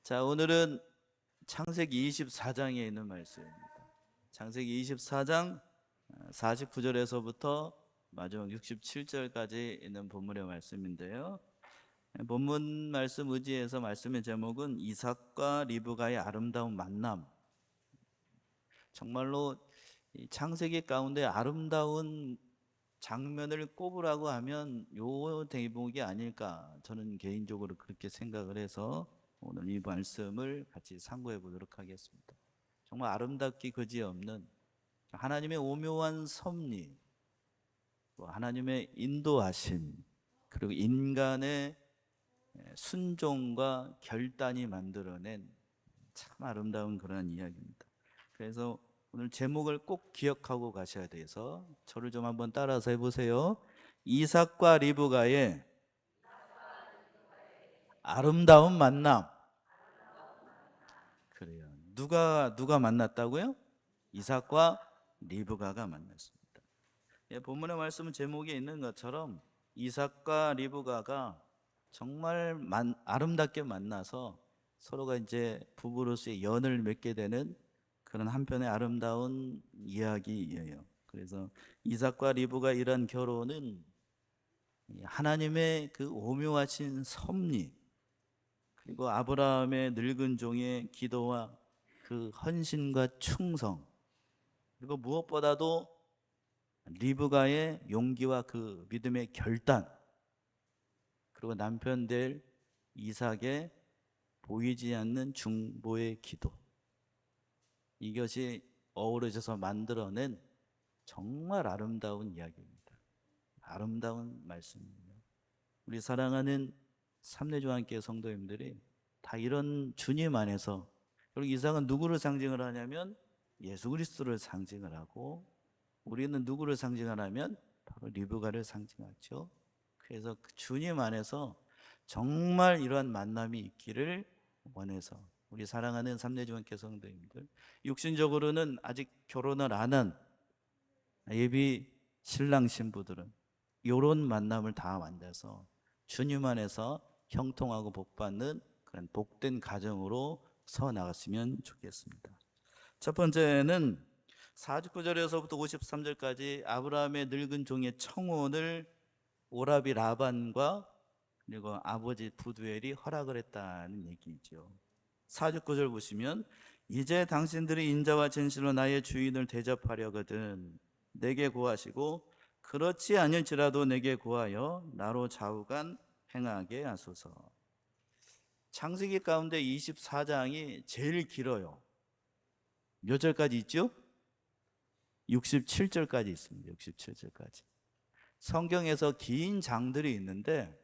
자, 오늘은 창세기 24장에 있는 말씀입니다. 창세기 24장 49절에서부터 마지막 67절까지 있는 본문의 말씀인데요. 본문 말씀 의지해서 말씀의 제목은 이삭과 리브가의 아름다운 만남. 정말로 이 창세기 가운데 아름다운 장면을 꼽으라고 하면 요 대목이 아닐까, 저는 개인적으로 그렇게 생각을 해서 오늘 이 말씀을 같이 상고해 보도록 하겠습니다. 정말 아름답기 그지없는 하나님의 오묘한 섭리, 또 하나님의 인도하심, 그리고 인간의 순종과 결단이 만들어낸 참 아름다운 그런 이야기입니다. 그래서 오늘 제목을 꼭 기억하고 가셔야 돼서 저를 좀 한번 따라서 해보세요. 이삭과 리브가의 아름다운 만남. 그래요. 누가 만났다고요? 이삭과 리브가가 만났습니다. 예, 본문의 말씀은 제목에 있는 것처럼 이삭과 리브가가 정말 아름답게 만나서 서로가 이제 부부로서의 연을 맺게 되는 그런 한편의 아름다운 이야기예요. 그래서 이삭과 리브가 이런 결혼은 하나님의 그 오묘하신 섭리, 그리고 아브라함의 늙은 종의 기도와 그 헌신과 충성, 그리고 무엇보다도 리브가의 용기와 그 믿음의 결단, 그리고 남편 될 이삭의 보이지 않는 중보의 기도, 이것이 어우러져서 만들어낸 정말 아름다운 이야기입니다. 아름다운 말씀입니다. 우리 사랑하는 삼내조한교회 성도님들이 다 이런 주님 안에서, 그리고 이삭은 누구를 상징을 하냐면 예수 그리스도를 상징을 하고, 우리는 누구를 상징하냐면 바로 리브가를 상징하죠. 그래서 주님 안에서 정말 이러한 만남이 있기를 원해서 우리 사랑하는 삼내주원교 성도님들, 육신적으로는 아직 결혼을 안 한 예비 신랑 신부들은 이런 만남을 다 만나서 주님 안에서 형통하고 복받는 그런 복된 가정으로 서 나갔으면 좋겠습니다. 첫 번째는 49절에서부터 53절까지 아브라함의 늙은 종의 청혼을 오라비 라반과 그리고 아버지 부두엘이 허락을 했다는 얘기죠. 49절 보시면, 이제 당신들이 인자와 진실로 나의 주인을 대접하려거든 내게 구하시고, 그렇지 아닐지라도 내게 구하여 나로 좌우간 행하게 하소서. 창세기 가운데 24장이 제일 길어요. 몇 절까지 있죠? 67절까지 있습니다. 67절까지. 성경에서 긴 장들이 있는데,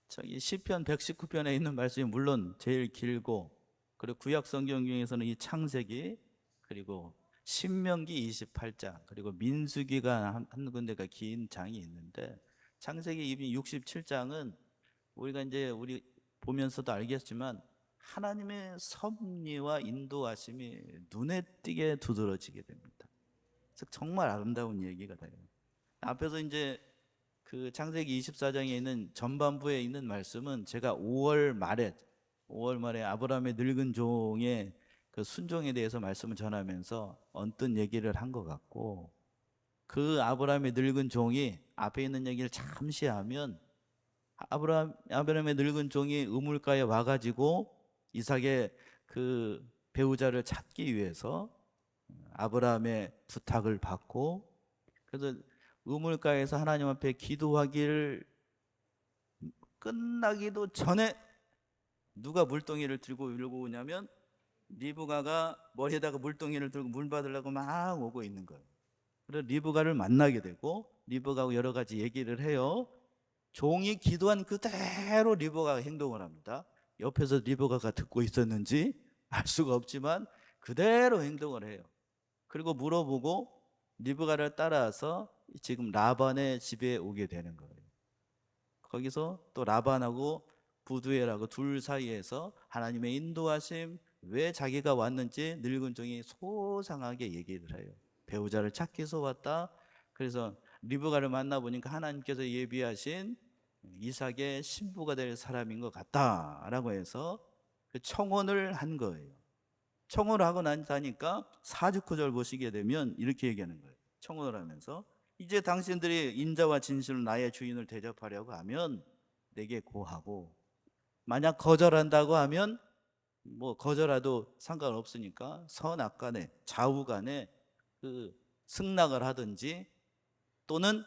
저기 시편 119편에 있는 말씀이 물론 제일 길고, 그리고 구약 성경 중에서는 이 창세기, 그리고 신명기 28장, 그리고 민수기가 한 군데가 긴 장이 있는데, 창세기 67장은 우리가 이제 우리 보면서도 알겠지만 하나님의 섭리와 인도하심이 눈에 띄게 두드러지게 됩니다. 그래서 정말 아름다운 얘기가 돼요. 앞에서 이제 그 창세기 24장에 있는 전반부에 있는 말씀은 제가 5월 말에 아브라함의 늙은 종의 그 순종에 대해서 말씀을 전하면서 언뜻 얘기를 한 것 같고, 그 아브라함의 늙은 종이 앞에 있는 얘기를 잠시 하면, 아브라함의 늙은 종이 우물가에 와가지고 이삭의 그 배우자를 찾기 위해서 아브라함의 부탁을 받고, 그래서 우물가에서 하나님 앞에 기도하기를 끝나기도 전에 누가 물동이를 들고 오냐면 리브가가 머리에다가 물동이를 들고 물 받으려고 막 오고 있는 거예요. 그래서 리브가를 만나게 되고, 리브가하고 여러 가지 얘기를 해요. 종이 기도한 그대로 리브가가 행동을 합니다. 옆에서 리브가가 듣고 있었는지 알 수가 없지만 그대로 행동을 해요. 그리고 물어보고 리브가를 따라서 지금 라반의 집에 오게 되는 거예요. 거기서 또 라반하고 부두엘하고 둘 사이에서 하나님의 인도하심, 왜 자기가 왔는지 늙은 종이 소상하게 얘기를 해요. 배우자를 찾기 위해서 왔다. 그래서 리브가를 만나보니까 하나님께서 예비하신 이삭의 신부가 될 사람인 것 같다라고 해서 그 청혼을 한 거예요. 청혼을 하고 나니까 49절 보시게 되면 이렇게 얘기하는 거예요. 청혼을 하면서 이제 당신들이 인자와 진실로 나의 주인을 대접하려고 하면 내게 고하고, 만약 거절한다고 하면 뭐 거절해도 상관없으니까 선악간에 좌우간에 그 승낙을 하든지 또는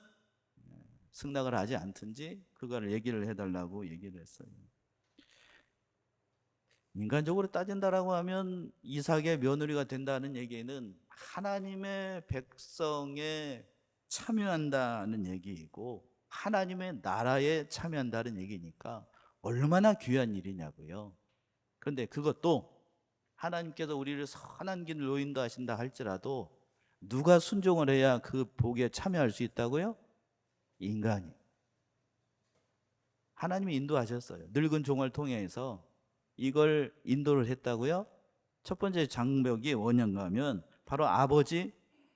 승낙을 하지 않든지 그거를 얘기를 해달라고 얘기를 했어요. 인간적으로 따진다라고 하면 이삭의 며느리가 된다는 얘기는 하나님의 백성에 참여한다는 얘기이고 하나님의 나라에 참여한다는 얘기니까 얼마나 귀한 일이냐고요. 그런데 그것도 하나님께서 우리를 선한 길로 노인도 하신다 할지라도 누가 순종을 해야 그 복에 참여할 수 있다고요? 인간이. 하나님이 인도하셨어요. 늙은 종을 통해서 이걸 인도를 했다고요? 첫 번째 장벽이 뭐냐면 가 바로 아버지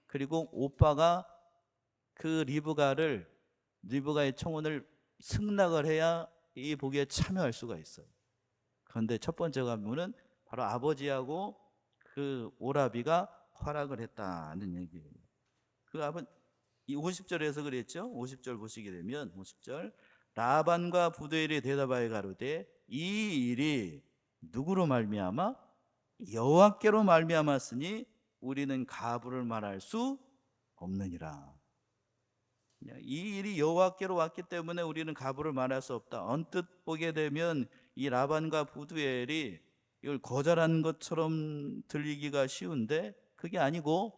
그리고 오빠가 그 리브가의 청혼을 승낙을 해야 이 복에 참여할 수가 있어요. 그런데 첫 번째 가문은 바로 아버지하고 그 오라비가 허락을 했다는 얘기예요. 그 아버 이 50절에서 그랬죠. 50절 보시게 되면 50절 라반과 부두엘이 대답하여 가로되 이 일이 누구로 말미암아 여호와께로 말미암았으니 우리는 가부를 말할 수 없느니라. 이 일이 여호와께로 왔기 때문에 우리는 가부를 말할 수 없다. 언뜻 보게 되면 이 라반과 부두엘이 이걸 거절한 것처럼 들리기가 쉬운데 그게 아니고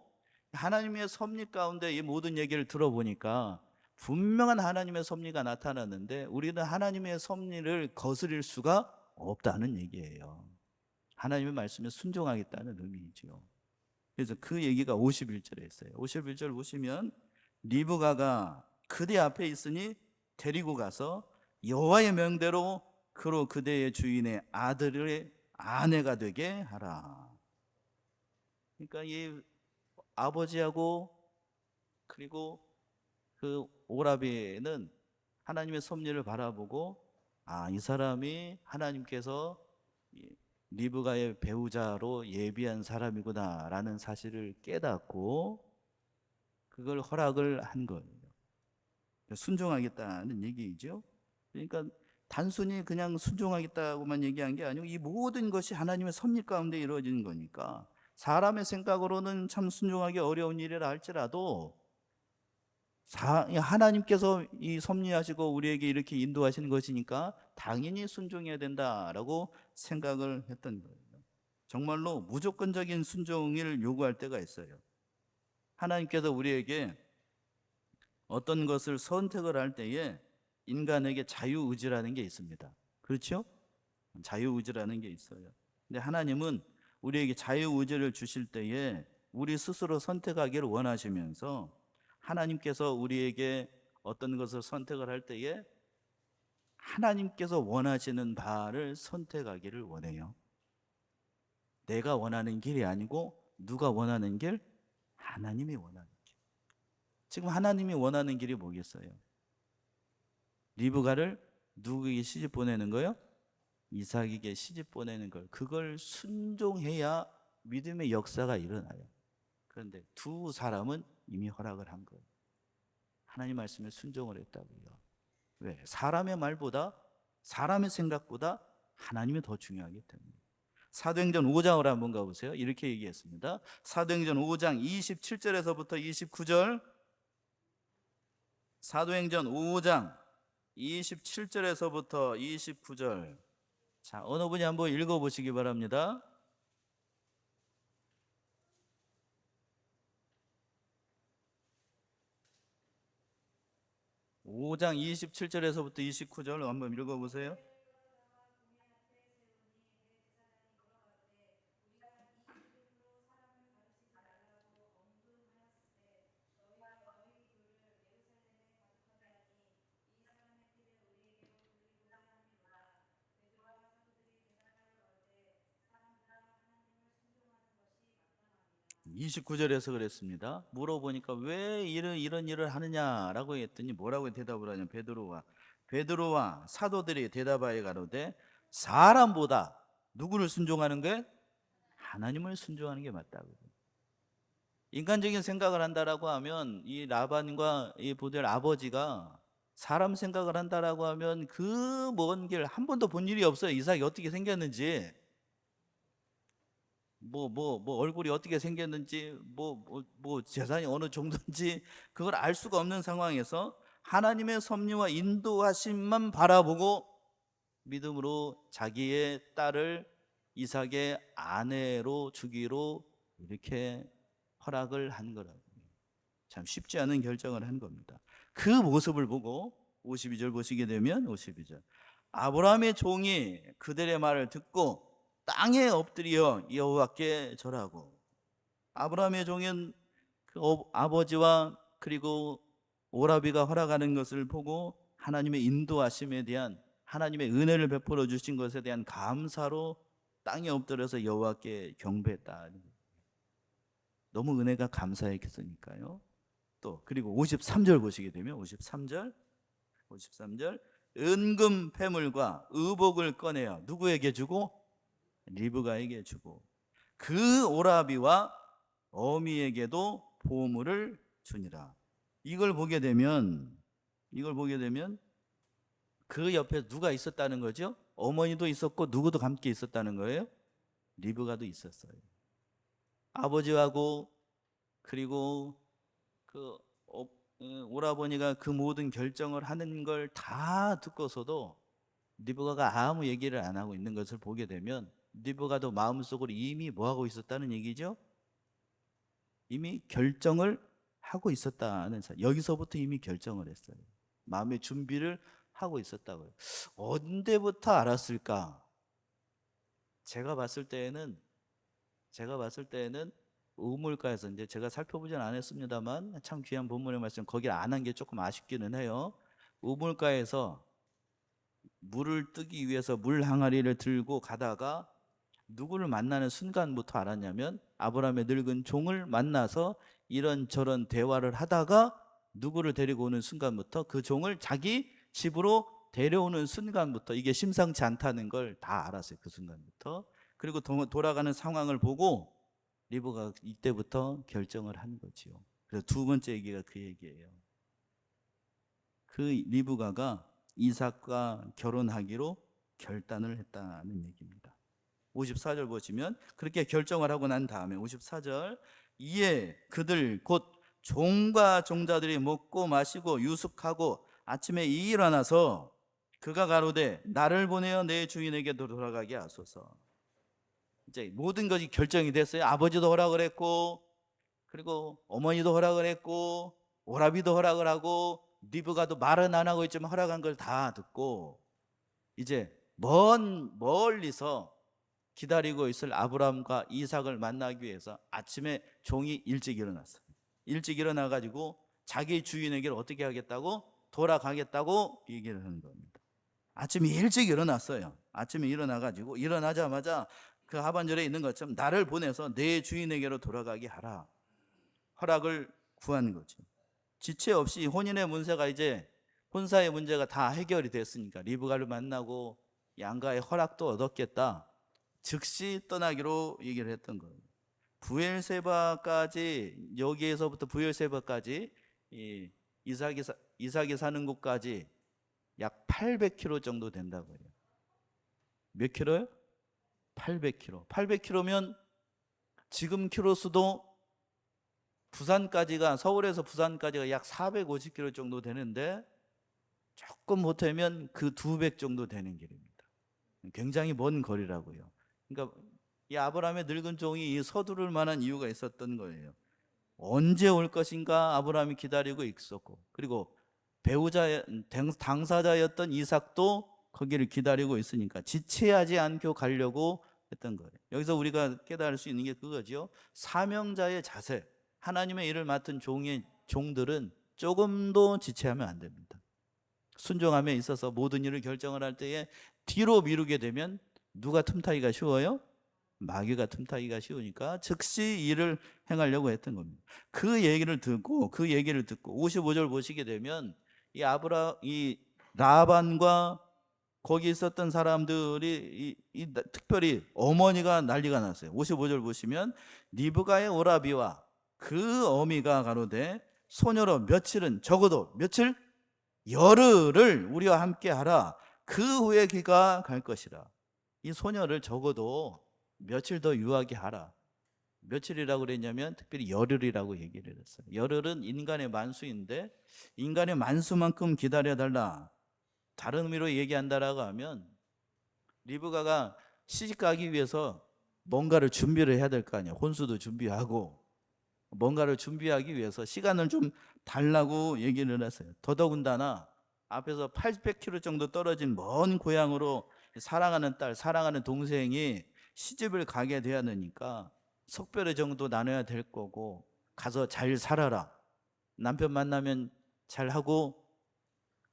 하나님의 섭리 가운데 이 모든 얘기를 들어보니까 분명한 하나님의 섭리가 나타났는데 우리는 하나님의 섭리를 거스릴 수가 없다는 얘기예요. 하나님의 말씀에 순종하겠다는 의미이죠. 그래서 그 얘기가 51절에 있어요. 51절 보시면 리브가가 그대 앞에 있으니 데리고 가서 여호와의 명대로 그로 그대의 주인의 아들의 아내가 되게 하라. 그러니까 이 아버지하고 그리고 그 오라비는 하나님의 섭리를 바라보고 이 사람이 하나님께서 리브가의 배우자로 예비한 사람이구나라는 사실을 깨닫고 그걸 허락을 한 거예요. 순종하겠다는 얘기이죠. 그러니까 단순히 그냥 순종하겠다고만 얘기한 게 아니고 이 모든 것이 하나님의 섭리 가운데 이루어지는 거니까 사람의 생각으로는 참 순종하기 어려운 일이라 할지라도 하나님께서 이 섭리하시고 우리에게 이렇게 인도하시는 것이니까 당연히 순종해야 된다라고 생각을 했던 거예요. 정말로 무조건적인 순종을 요구할 때가 있어요. 하나님께서 우리에게 어떤 것을 선택을 할 때에 인간에게 자유의지라는 게 있습니다. 그렇죠? 자유의지라는 게 있어요. 근데 하나님은 우리에게 자유의지를 주실 때에 우리 스스로 선택하기를 원하시면서 하나님께서 우리에게 어떤 것을 선택을 할 때에 하나님께서 원하시는 바를 선택하기를 원해요. 내가 원하는 길이 아니고 누가 원하는 길? 하나님이 원하는 길. 지금 하나님이 원하는 길이 뭐겠어요? 리브가를 누구에게 시집 보내는 거요? 이삭에게 시집 보내는 걸. 그걸 순종해야 믿음의 역사가 일어나요. 그런데 두 사람은 이미 허락을 한 거예요. 하나님 말씀에 순종을 했다고요. 왜? 사람의 말보다 사람의 생각보다 하나님이 더 중요하기 때문에. 사도행전 5장을 한번 가보세요. 이렇게 얘기했습니다. 사도행전 5장 27절에서부터 29절. 사도행전 5장 27절에서부터 29절. 자, 어느 분이 한번 읽어보시기 바랍니다. 5장 27절에서부터 29절 한번 읽어보세요. 이 29절에서 그랬습니다. 물어보니까 왜 이런 일을 하느냐라고 했더니 뭐라고 대답을 하냐. 베드로와 사도들이 대답하여 가로되 사람보다 누구를 순종하는 거예요? 하나님을 순종하는 게 맞다고. 인간적인 생각을 한다라고 하면 이 라반과 이 보델 아버지가 사람 생각을 한다라고 하면 그 먼 길 한 번도 본 일이 없어요. 이삭이 어떻게 생겼는지, 뭐 얼굴이 어떻게 생겼는지, 뭐 재산이 어느 정도인지 그걸 알 수가 없는 상황에서 하나님의 섭리와 인도하심만 바라보고 믿음으로 자기의 딸을 이삭의 아내로 주기로 이렇게 허락을 한 거라고. 참 쉽지 않은 결정을 한 겁니다. 그 모습을 보고 52절 보시게 되면 52절 아브라함의 종이 그들의 말을 듣고 땅에 엎드려 여호와께 절하고. 아브라함의 종은 그 아버지와 그리고 오라비가 허락하는 것을 보고 하나님의 인도하심에 대한, 하나님의 은혜를 베풀어 주신 것에 대한 감사로 땅에 엎드려서 여호와께 경배했다. 너무 은혜가 감사했겠으니까요. 또 그리고 53절 보시게 되면 53절 은금 패물과 의복을 꺼내어 누구에게 주고? 리브가에게 주고 그 오라비와 어미에게도 보물을 주니라. 이걸 보게 되면 그 옆에 누가 있었다는 거죠? 어머니도 있었고 누구도 함께 있었다는 거예요? 리브가도 있었어요. 아버지하고 그리고 그 오라버니가 그 모든 결정을 하는 걸 다 듣고서도 리브가가 아무 얘기를 안 하고 있는 것을 보게 되면 리브가도 마음속으로 이미 뭐 하고 있었다는 얘기죠? 이미 결정을 하고 있었다는 사실. 여기서부터 이미 결정을 했어요. 마음의 준비를 하고 있었다고요. 언제부터 알았을까? 제가 봤을 때에는 우물가에서, 이제 제가 살펴보진 않았습니다만 참 귀한 본문의 말씀 거기를 안 한 게 조금 아쉽기는 해요. 우물가에서 물을 뜨기 위해서 물 항아리를 들고 가다가 누구를 만나는 순간부터 알았냐면 아브라함의 늙은 종을 만나서 이런저런 대화를 하다가 누구를 데리고 오는 순간부터, 그 종을 자기 집으로 데려오는 순간부터 이게 심상치 않다는 걸 다 알았어요. 그 순간부터. 그리고 돌아가는 상황을 보고 리브가 이때부터 결정을 한 거지요. 그래서 두 번째 얘기가 그 얘기예요. 그 리브가가 이삭과 결혼하기로 결단을 했다는 얘기입니다. 54절 보시면 그렇게 결정을 하고 난 다음에 54절 이에 그들 곧 종과 종자들이 먹고 마시고 유숙하고 아침에 일어나서 그가 가로되 나를 보내어 내 주인에게 돌아가게 하소서. 이제 모든 것이 결정이 됐어요. 아버지도 허락을 했고 그리고 어머니도 허락을 했고 오라비도 허락을 하고 리브가도 말은 안 하고 있지만 허락한 걸 다 듣고 이제 멀리서 기다리고 있을 아브라함과 이삭을 만나기 위해서 아침에 종이 일찍 일어났어요. 일찍 일어나 가지고 자기 주인에게 어떻게 하겠다고? 돌아가겠다고 얘기를 하는 겁니다. 아침에 일찍 일어났어요. 아침에 일어나 가지고 일어나자마자 그 하반절에 있는 것처럼 나를 보내서 내 주인에게로 돌아가게 하라. 허락을 구한 거죠. 지체 없이 혼인의 문제가 이제 혼사의 문제가 다 해결이 됐으니까 리브가를 만나고 양가의 허락도 얻었겠다. 즉시 떠나기로 얘기를 했던 거예요. 부엘세바까지, 여기에서부터 부엘세바까지 이삭이 사는 곳까지 약 800km 정도 된다고 해요. 몇 킬로요? 800km. 800km면 지금 키로수도 부산까지가, 서울에서 부산까지가 약 450km 정도 되는데 조금 보태면 그 2배 정도 되는 길입니다. 굉장히 먼 거리라고요. 그러니까 이 아브라함의 늙은 종이 이 서두를 만한 이유가 있었던 거예요. 언제 올 것인가 아브라함이 기다리고 있었고, 그리고 배우자 당사자였던 이삭도 거기를 기다리고 있으니까 지체하지 않고 가려고 했던 거예요. 여기서 우리가 깨달을 수 있는 게 그거죠. 사명자의 자세. 하나님의 일을 맡은 종들은 조금도 지체하면 안 됩니다. 순종함에 있어서 모든 일을 결정을 할 때에 뒤로 미루게 되면 누가 틈타기가 쉬워요? 마귀가 틈타기가 쉬우니까 즉시 일을 행하려고 했던 겁니다. 그 얘기를 듣고 55절 보시게 되면 이 라반과 거기 있었던 사람들이 특별히 어머니가 난리가 났어요. 55절 보시면 리브가의 오라비와 그 어미가 가로되 소녀로 며칠은, 적어도 며칠, 열흘을 우리와 함께 하라. 그 후에 그가 갈 것이라. 이 소녀를 적어도 며칠 더 유하게 하라. 며칠이라고 그랬냐면 특별히 열흘이라고 얘기를 했어요. 열흘은 인간의 만수인데 인간의 만수만큼 기다려달라. 다른 의미로 얘기한다라고 하면 리브가가 시집가기 위해서 뭔가를 준비를 해야 될 거 아니야. 혼수도 준비하고 뭔가를 준비하기 위해서 시간을 좀 달라고 얘기를 했어요. 더더군다나 앞에서 800km 정도 떨어진 먼 고향으로 사랑하는 딸, 사랑하는 동생이 시집을 가게 돼야 되니까 석별의 정도 나눠야 될 거고, 가서 잘 살아라. 남편 만나면 잘하고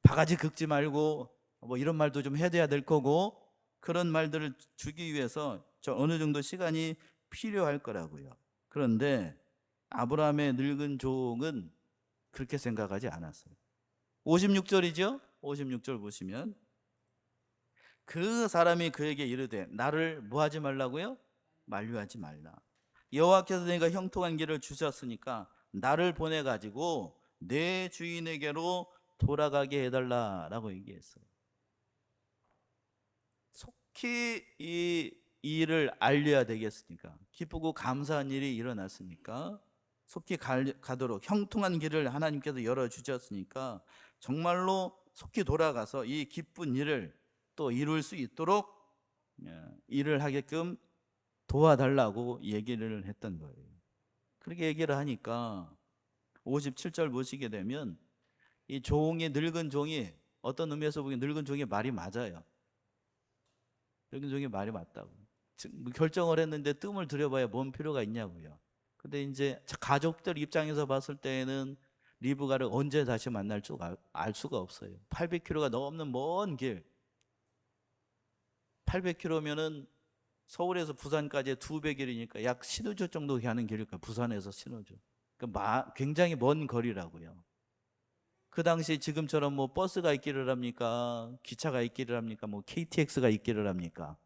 바가지 긁지 말고 뭐 이런 말도 좀 해야 될 거고, 그런 말들을 주기 위해서 저 어느 정도 시간이 필요할 거라고요. 그런데 아브라함의 늙은 종은 그렇게 생각하지 않았어요. 56절이죠? 56절 보시면 그 사람이 그에게 이르되 나를 뭐 하지 말라고요? 만류하지 말라. 여호와께서 내가 형통한 길을 주셨으니까 나를 보내 가지고 내 주인에게로 돌아가게 해달라라고 얘기했어요. 속히 이 일을 알려야 되겠으니까, 기쁘고 감사한 일이 일어났으니까 속히 가도록 형통한 길을 하나님께서 열어주셨으니까 정말로 속히 돌아가서 이 기쁜 일을 또 이룰 수 있도록 일을 하게끔 도와달라고 얘기를 했던 거예요. 그렇게 얘기를 하니까 57절 보시게 되면 이 종이, 늙은 종이, 어떤 의미에서 보기엔 늙은 종의 말이 맞아요. 늙은 종의 말이 맞다고. 결정을 했는데 뜸을 들여봐야 뭔 필요가 있냐고요. 근데 이제 가족들 입장에서 봤을 때는 리브가를 언제 다시 만날 줄 알 수가 없어요. 800km가 넘는 먼 길. 800km면은 서울에서 부산까지 200일이니까 약 신호조 정도 가는 길일까, 부산에서 신호조. 그러니까 굉장히 먼 거리라고요. 그 당시 지금처럼 뭐 버스가 있기를 합니까? 기차가 있기를 합니까? 뭐 KTX가 있기를 합니까?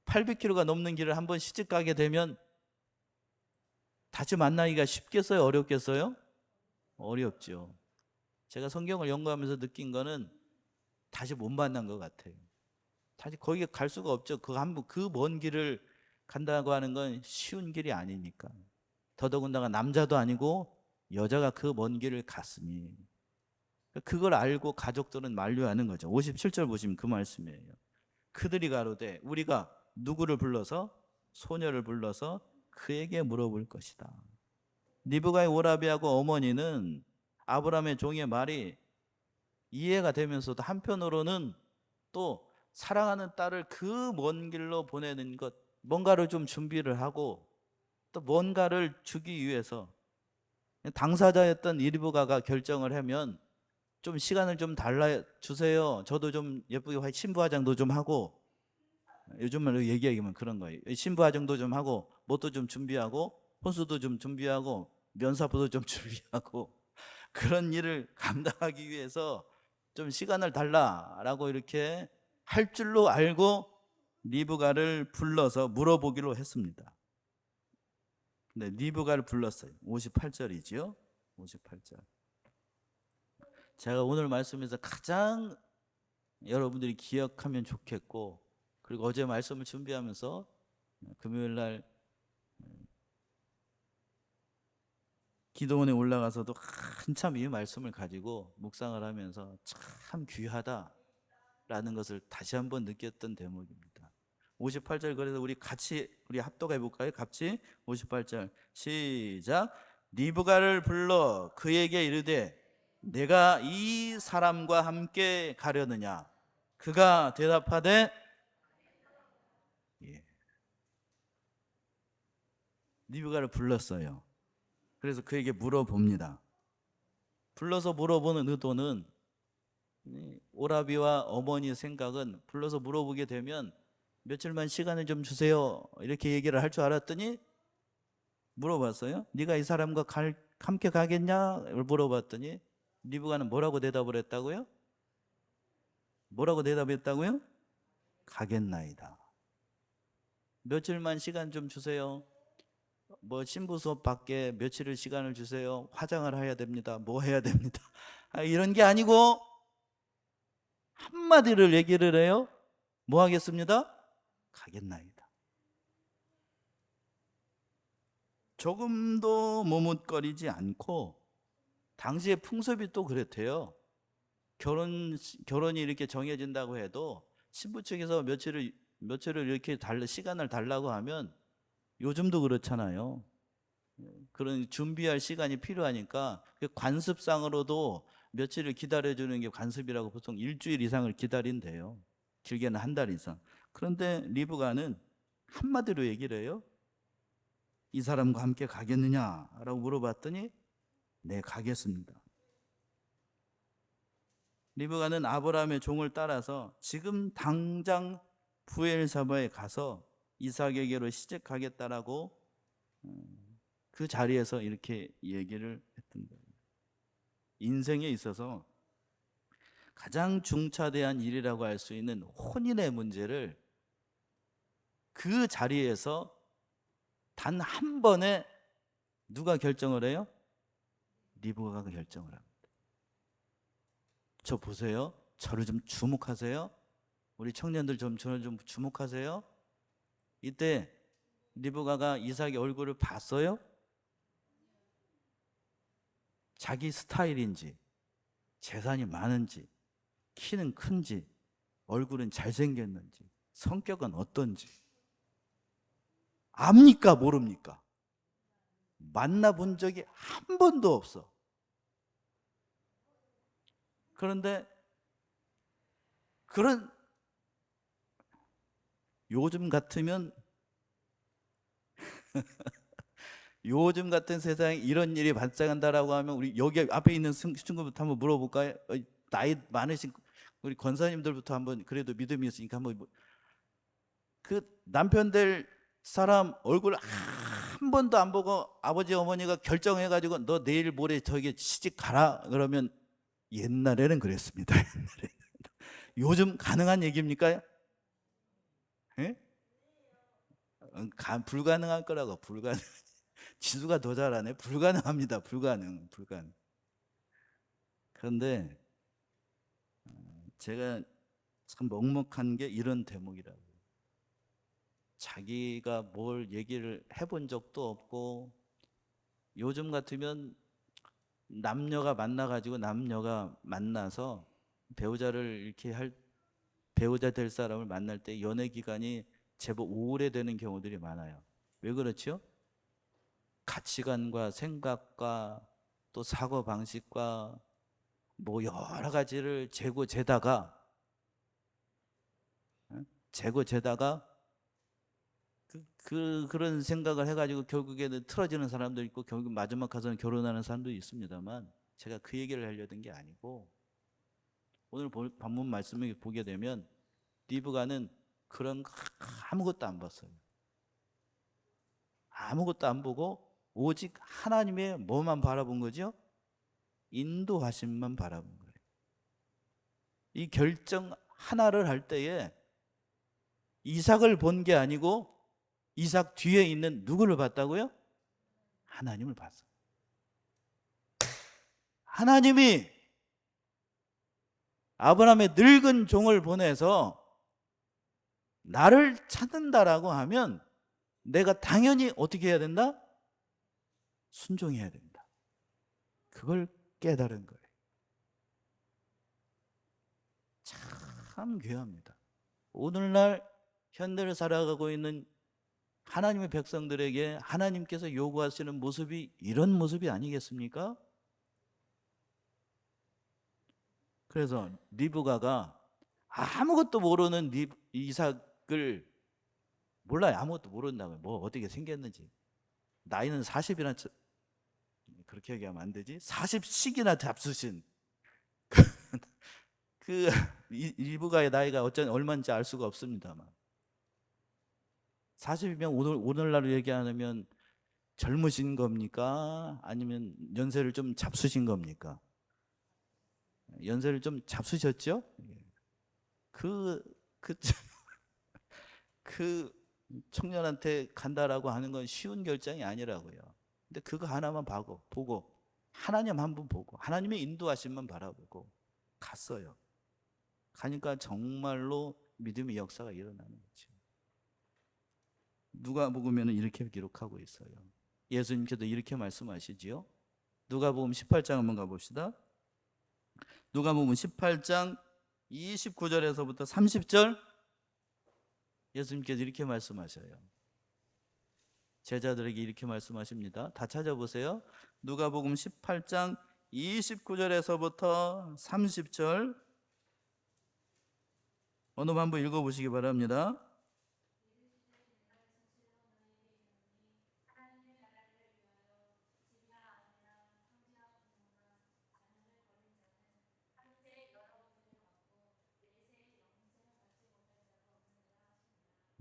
800km가 넘는 길을 한번 시집 가게 되면 다시 만나기가 쉽겠어요? 어렵겠어요? 어렵죠. 제가 성경을 연구하면서 느낀 거는 다시 못 만난 것 같아요. 다시 거기에 갈 수가 없죠. 그 먼 길을 간다고 하는 건 쉬운 길이 아니니까. 더더군다나 남자도 아니고 여자가 그 먼 길을 갔으니 그걸 알고 가족들은 만류하는 거죠. 57절 보시면 그 말씀이에요. 그들이 가로되 우리가 누구를 불러서, 소녀를 불러서 그에게 물어볼 것이다. 리브가의 오라비하고 어머니는 아브라함의 종의 말이 이해가 되면서도 한편으로는 또 사랑하는 딸을 그 먼 길로 보내는 것, 뭔가를 좀 준비를 하고 또 뭔가를 주기 위해서, 당사자였던 리브가가 결정을 하면 좀 시간을 좀 달라 주세요. 저도 좀 예쁘게 신부 화장도 좀 하고, 요즘 말로 얘기하면 그런 거예요. 신부 화장도 좀 하고, 뭣도 좀 준비하고, 혼수도 좀 준비하고, 면사포도 좀 준비하고, 그런 일을 감당하기 위해서 좀 시간을 달라라고 이렇게 할 줄로 알고 리브가를 불러서 물어보기로 했습니다. 근데 리브가를 불렀어요. 58절이지요. 58절. 제가 오늘 말씀에서 가장 여러분들이 기억하면 좋겠고, 그리고 어제 말씀을 준비하면서 금요일 날 기도원에 올라가서도 한참 이 말씀을 가지고 묵상을 하면서 참 귀하다라는 것을 다시 한번 느꼈던 대목입니다. 58절, 그래서 우리 합독해 볼까요? 같이 58절 시작. 리브가를 불러 그에게 이르되 내가 이 사람과 함께 가려느냐? 그가 대답하되 예. 리브가를 불렀어요. 그래서 그에게 물어봅니다. 불러서 물어보는 의도는, 오라비와 어머니의 생각은 불러서 물어보게 되면 며칠만 시간을 좀 주세요 이렇게 얘기를 할 줄 알았더니 물어봤어요. 네가 이 사람과 함께 가겠냐? 물어봤더니 리브가는 뭐라고 대답을 했다고요? 뭐라고 대답했다고요? 가겠나이다. 며칠만 시간 좀 주세요. 뭐 신부 수업 밖에 며칠을 시간을 주세요. 화장을 해야 됩니다. 뭐 해야 됩니다. 이런 게 아니고 한마디를 얘기를 해요. 뭐 하겠습니다? 가겠나이다. 조금도 머뭇거리지 않고, 당시의 풍습이 또 그랬대요. 결혼이 이렇게 정해진다고 해도 신부 측에서 며칠을 이렇게 시간을 달라고 하면, 요즘도 그렇잖아요. 그런 준비할 시간이 필요하니까 관습상으로도 며칠을 기다려주는 게 관습이라고, 보통 일주일 이상을 기다린대요. 길게는 한 달 이상. 그런데 리브가는 한마디로 얘기를 해요. 이 사람과 함께 가겠느냐라고 물어봤더니 네, 가겠습니다. 리브가는 아브라함의 종을 따라서 지금 당장 부엘사바에 가서 이삭에게로 시집가겠다라고 그 자리에서 이렇게 얘기를 했던 거예요. 인생에 있어서 가장 중차대한 일이라고 할 수 있는 혼인의 문제를 그 자리에서 단 한 번에 누가 결정을 해요? 리브가가 결정을 합니다. 저 보세요. 저를 좀 주목하세요. 우리 청년들 저를 좀 주목하세요. 이때 리브가가 이삭의 얼굴을 봤어요? 자기 스타일인지, 재산이 많은지, 키는 큰지, 얼굴은 잘생겼는지, 성격은 어떤지 압니까? 모릅니까? 만나본 적이 한 번도 없어. 그런데 그런, 요즘 같으면 요즘 같은 세상에 이런 일이 발생한다라고 하면, 우리 여기 앞에 있는 친구부터 한번 물어볼까요? 나이 많으신 우리 권사님들부터 한번, 그래도 믿음이 있으니까 한번, 그 남편 될 사람 얼굴 한 번도 안 보고 아버지 어머니가 결정해가지고 너 내일 모레 저기 시집 가라 그러면, 옛날에는 그랬습니다. 옛날에. 요즘 가능한 얘기입니까? 예? 불가능할 거라고. 불가능. 지수가 더 잘하네. 불가능합니다. 불가능. 그런데 제가 참 먹먹한 게 이런 대목이라고. 자기가 뭘 얘기를 해본 적도 없고, 요즘 같으면 남녀가 만나서 배우자를 이렇게 배우자 될 사람을 만날 때 연애 기간이 제법 오래되는 경우들이 많아요. 왜 그렇죠? 가치관과 생각과 또 사고 방식과 뭐 여러 가지를 재고 재다가 그런 생각을 해가지고 결국에는 틀어지는 사람도 있고, 결국 마지막 가서는 결혼하는 사람도 있습니다만, 제가 그 얘기를 하려던 게 아니고, 오늘 본문 말씀을 보게 되면 리브가는 그런 거 아무것도 안 봤어요. 아무것도 안 보고 오직 하나님의 뭐만 바라본 거죠? 인도하심만 바라본 거예요. 이 결정 하나를 할 때에 이삭을 본 게 아니고, 이삭 뒤에 있는 누구를 봤다고요? 하나님을 봤어요. 하나님이 아브라함의 늙은 종을 보내서 나를 찾는다라고 하면 내가 당연히 어떻게 해야 된다? 순종해야 된다. 그걸 깨달은 거예요. 참 귀합니다. 오늘날 현대를 살아가고 있는 하나님의 백성들에게 하나님께서 요구하시는 모습이 이런 모습이 아니겠습니까? 그래서 리브가가 아무것도 모르는 이삭을, 몰라요. 아무것도 모른다고요. 뭐 어떻게 생겼는지. 나이는 40이나, 그렇게 얘기하면 안 되지. 40씩이나 잡수신 그 리브가의 나이가 얼마인지 알 수가 없습니다만, 40이면 오늘날로 얘기하면 젊으신 겁니까? 아니면 연세를 좀 잡수신 겁니까? 연세를 좀 잡수셨죠? 그, 그, 그 청년한테 간다라고 하는 건 쉬운 결정이 아니라고요. 근데 그거 하나만 보고 하나님 한 분 보고 하나님의 인도하심만 바라보고 갔어요. 가니까 정말로 믿음의 역사가 일어나는 거죠. 누가복음에는 이렇게 기록하고 있어요. 예수님께서 이렇게 말씀하시지요. 누가복음 18장 한번 가봅시다. 누가복음 18장 29절에서부터 30절 예수님께서 이렇게 말씀하셔요. 제자들에게 이렇게 말씀하십니다. 다 찾아보세요. 누가복음 18장 29절에서부터 30절 어느 한번 읽어보시기 바랍니다.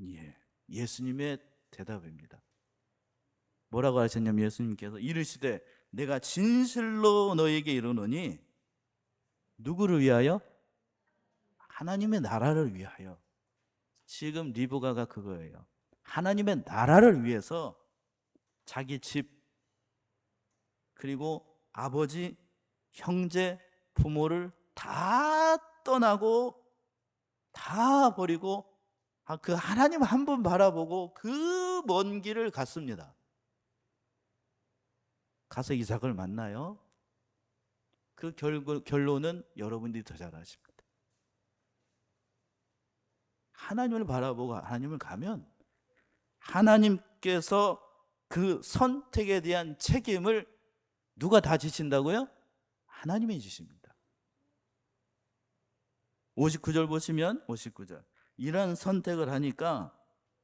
예, 예수님의 대답입니다. 뭐라고 하셨냐면 예수님께서 이르시되 내가 진실로 너에게 이르노니 누구를 위하여? 하나님의 나라를 위하여. 지금 리브가가 그거예요. 하나님의 나라를 위해서 자기 집 그리고 아버지, 형제, 부모를 다 떠나고 다 버리고 그 하나님 한 분 바라보고 그 먼 길을 갔습니다. 가서 이삭을 만나요. 그 결론은 여러분들이 더 잘 아십니다. 하나님을 바라보고 하나님을 가면 하나님께서 그 선택에 대한 책임을 누가 다 지신다고요? 하나님이 지십니다. 59절 보시면 59절 이런 선택을 하니까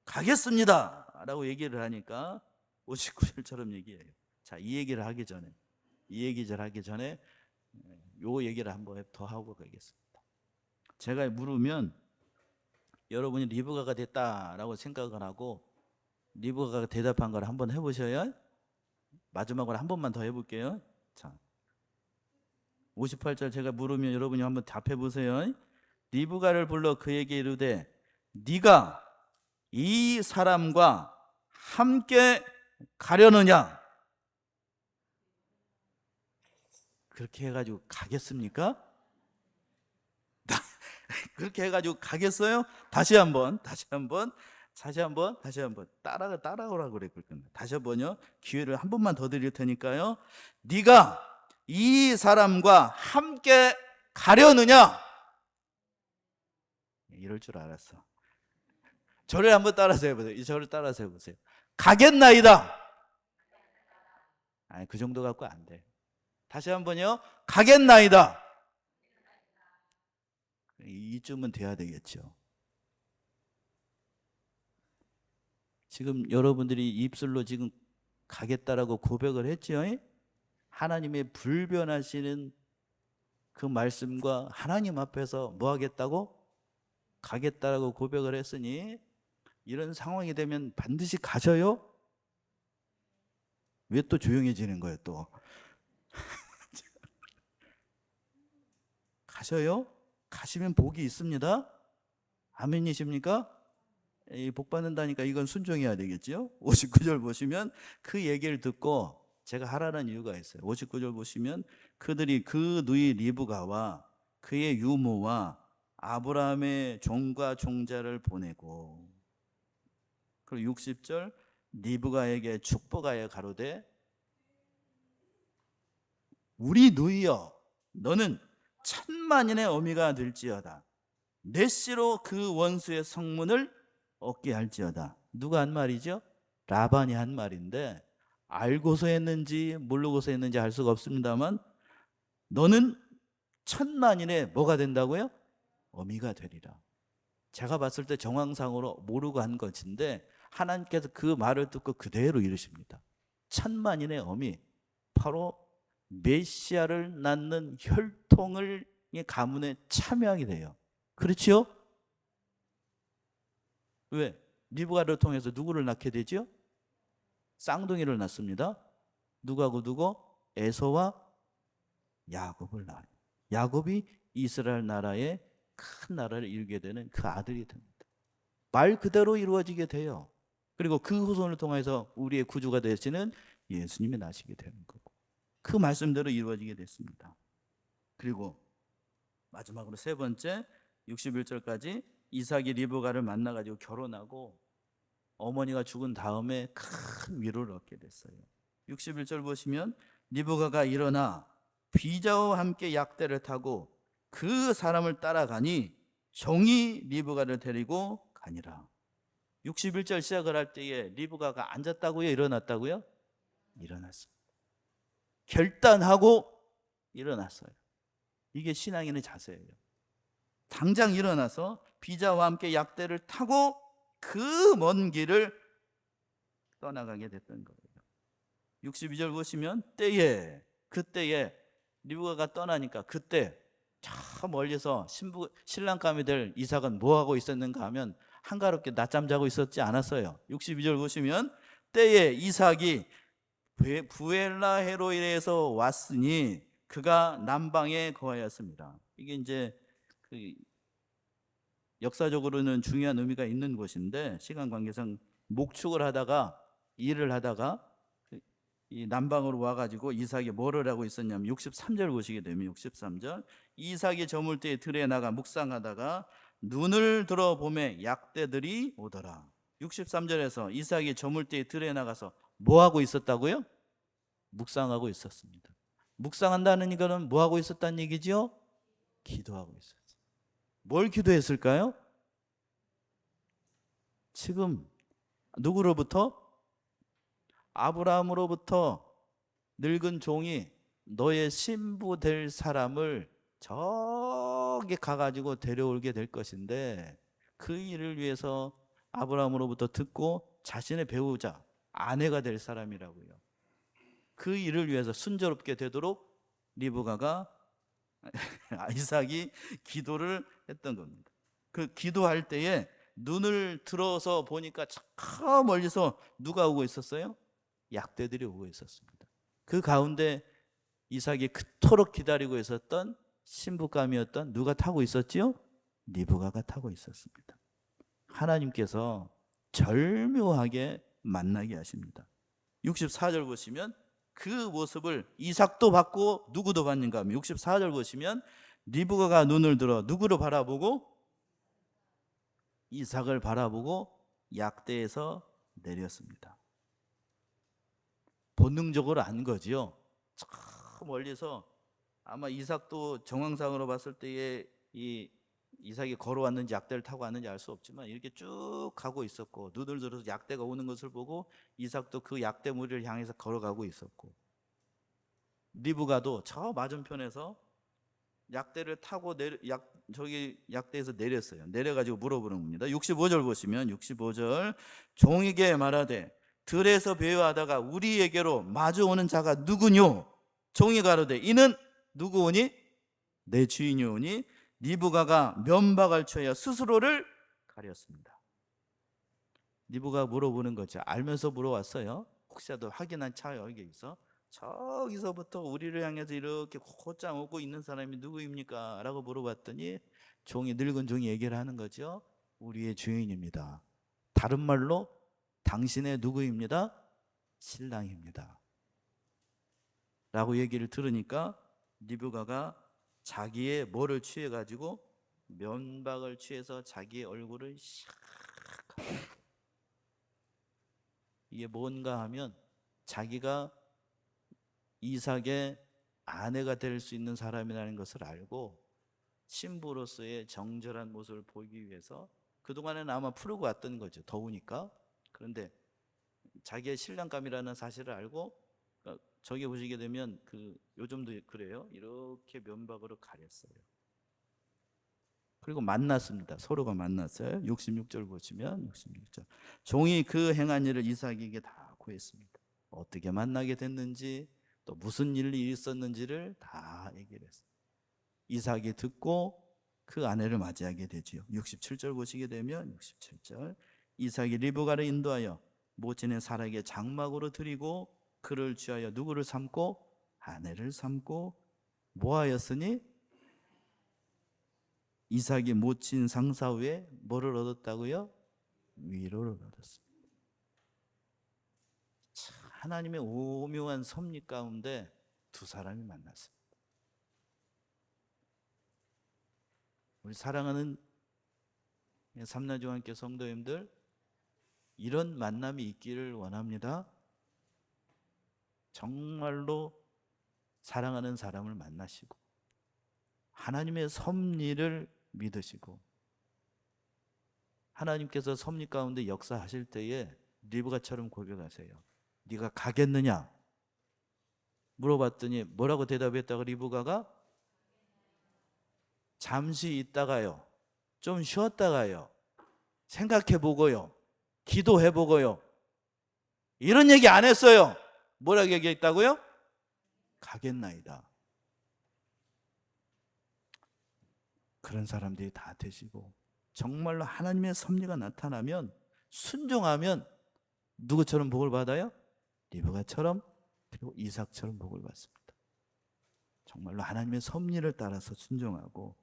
가겠습니다 라고 얘기를 하니까 59절처럼 얘기해요. 자, 이 얘기를 하기 전에 요 얘기를 한번 더 하고 가겠습니다. 제가 물으면 여러분이 리브가가 됐다라고 생각을 하고 리브가가 대답한 걸 한번 해보셔요. 마지막으로 한 번만 더 해볼게요. 자, 58절 제가 물으면 여러분이 한번 답해 보세요. 리브가를 불러 그에게 이르되 네가 이 사람과 함께 가려느냐? 그렇게 해가지고 가겠습니까? 그렇게 해가지고 가겠어요? 다시 한번 따라오라고 그랬거든요. 다시 한번요. 기회를 한 번만 더 드릴 테니까요. 네가 이 사람과 함께 가려느냐? 이럴 줄 알았어. 저를 한번 따라서 해보세요. 저를 따라서 해보세요. 가겠나이다. 아니, 그 정도 갖고 안 돼. 다시 한번요. 가겠나이다. 이쯤은 돼야 되겠죠. 지금 여러분들이 입술로 지금 가겠다라고 고백을 했죠. 하나님의 불변하시는 그 말씀과 하나님 앞에서 뭐 하겠다고? 가겠다라고 고백을 했으니 이런 상황이 되면 반드시 가셔요? 왜 또 조용해지는 거예요 또? 가셔요? 가시면 복이 있습니다. 아멘이십니까? 복 받는다니까 이건 순종해야 되겠죠. 59절 보시면 그 얘기를 듣고 제가 하라는 이유가 있어요. 59절 보시면 그들이 그 누이 리브가와 그의 유모와 아브라함의 종과 종자를 보내고 그리고 60절 리브가에게 축복하여 가로되 우리 누이여 너는 천만인의 어미가 될지어다. 내 씨로 그 원수의 성문을 얻게 할지어다. 누가 한 말이죠? 라반이 한 말인데 알고서 했는지 모르고서 했는지 알 수가 없습니다만 너는 천만인의 뭐가 된다고요? 어미가 되리라. 제가 봤을 때 정황상으로 모르고 한 것인데 하나님께서 그 말을 듣고 그대로 이르십니다. 천만인의 어미, 바로 메시아를 낳는 혈통을 가문에 참여하게 돼요. 그렇죠? 왜? 리브가를 통해서 누구를 낳게 되죠? 쌍둥이를 낳습니다. 누구하고 누구? 에서와 야곱을 낳아요. 야곱이 이스라엘 나라의 큰 나라를 이루게 되는 그 아들이 됩니다. 말 그대로 이루어지게 돼요. 그리고 그 후손을 통해서 우리의 구주가 되시는 예수님이 나시게 되는 거고, 그 말씀대로 이루어지게 됐습니다. 그리고 마지막으로 세 번째, 61절까지 이삭이 리브가를 만나가지고 결혼하고 어머니가 죽은 다음에 큰 위로를 얻게 됐어요. 61절 보시면 리브가가 일어나 비자와 함께 약대를 타고 그 사람을 따라가니 종이 리브가를 데리고 가니라. 61절 시작을 할 때에 리브가가 앉았다고요? 일어났다고요? 일어났어요. 결단하고 일어났어요. 이게 신앙인의 자세예요. 당장 일어나서 비자와 함께 약대를 타고 그 먼 길을 떠나가게 됐던 거예요. 62절 보시면 그때에 리브가가 떠나니까 그때 저 멀리서 신랑감이 될 이삭은 뭐하고 있었는가 하면 한가롭게 낮잠 자고 있었지 않았어요. 62절 보시면 때에 이삭이 부엘라헤로에서 왔으니 그가 남방에 거하였습니다. 이게 이제 그 역사적으로는 중요한 의미가 있는 곳인데, 시간 관계상 목축을 하다가 일을 하다가 이 남방으로 와가지고 이삭이 뭐를 하고 있었냐면 63절 보시게 되면 63절 이삭이 저물 때에 들에 나가 묵상하다가 눈을 들어 보매 약대들이 오더라. 63절에서 이삭이 저물 때에 들에 나가서 뭐 하고 있었다고요? 묵상하고 있었습니다. 묵상한다는 이거는 뭐 하고 있었다는 얘기죠? 기도하고 있었어요. 뭘 기도했을까요? 지금 누구로부터? 아브라함으로부터 늙은 종이 너의 신부 될 사람을 저기 가가지고 데려오게 될 것인데, 그 일을 위해서 아브라함으로부터 듣고 자신의 배우자, 아내가 될 사람이라고요. 그 일을 위해서 순조롭게 되도록 리브가가 이삭이 기도를 했던 겁니다. 그 기도할 때에 눈을 들어서 보니까 저 멀리서 누가 오고 있었어요? 약대들이 오고 있었습니다. 그 가운데 이삭이 그토록 기다리고 있었던 신부감이었던 누가 타고 있었지요? 리브가가 타고 있었습니다. 하나님께서 절묘하게 만나게 하십니다. 64절 보시면 그 모습을 이삭도 봤고 누구도 봤는가 하면 64절 보시면 리브가가 눈을 들어 누구를 바라보고? 이삭을 바라보고 약대에서 내렸습니다. 본능적으로 안 거지요. 저 멀리서 아마 이삭도 정황상으로 봤을 때에 이 이삭이 걸어왔는지 약대를 타고 왔는지 알 수 없지만 이렇게 쭉 가고 있었고, 눈을 들어서 약대가 오는 것을 보고 이삭도 그 약대 무리를 향해서 걸어가고 있었고, 리브가도 저 맞은편에서 약대를 타고 약대에서 내렸어요. 내려가지고 물어보는 겁니다. 65절 보시면 65절 종에게 말하되 들에서 배회하다가 우리에게로 마주오는 자가 누구뇨? 종이 가로되 이는 누구오니? 내 주인이 오니 리브가가 면박을 쳐야 스스로를 가렸습니다. 리브가 물어보는 거죠. 알면서 물어왔어요. 혹시라도 확인한 여기서 저기서부터 우리를 향해서 이렇게 곧장 오고 있는 사람이 누구입니까? 라고 물어봤더니 늙은 종이 얘기를 하는 거죠. 우리의 주인입니다. 다른 말로 당신의 누구입니다? 신랑입니다. 라고 얘기를 들으니까 리브가가 자기의 뭐를 취해가지고 면박을 취해서 자기의 얼굴을 샥, 이게 뭔가 하면 자기가 이삭의 아내가 될 수 있는 사람이라는 것을 알고 신부로서의 정절한 모습을 보이기 위해서 그동안에는 아마 풀고 왔던 거죠. 더우니까. 그런데 자기의 신랑감이라는 사실을 알고, 저기 보시게 되면 요즘도 그래요. 이렇게 면박으로 가렸어요. 그리고 만났습니다. 서로가 만났어요. 66절 보시면 66절 종이 그 행한 일을 이삭에게 다 고했습니다. 어떻게 만나게 됐는지 또 무슨 일이 있었는지를 다 얘기를 했어요. 이삭이 듣고 그 아내를 맞이하게 되지요. 67절 보시게 되면 67절 이삭이 리브가를 인도하여 모친의 사라에게 장막으로 드리고 그를 취하여 누구를 삼고? 아내를 삼고 뭐 하였으니? 이삭이 모친 상사 후에 뭐를 얻었다고요? 위로를 얻었습니다. 하나님의 오묘한 섭리 가운데 두 사람이 만났습니다. 우리 사랑하는 삼라중앙교 성도님들, 이런 만남이 있기를 원합니다. 정말로 사랑하는 사람을 만나시고 하나님의 섭리를 믿으시고 하나님께서 섭리 가운데 역사하실 때에 리브가처럼 고백하세요. 네가 가겠느냐? 물어봤더니 뭐라고 대답했다고 리브가가? 잠시 있다가요. 좀 쉬었다가요. 생각해보고요. 기도해보고요. 이런 얘기 안 했어요. 뭐라고 얘기했다고요? 가겠나이다. 그런 사람들이 다 되시고 정말로 하나님의 섭리가 나타나면 순종하면 누구처럼 복을 받아요? 리브가처럼, 그리고 이삭처럼 복을 받습니다. 정말로 하나님의 섭리를 따라서 순종하고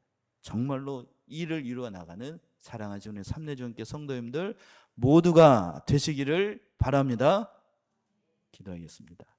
정말로 일을 이루어 나가는 사랑하시는 우리 삼내주원께 성도님들 모두가 되시기를 바랍니다. 기도하겠습니다.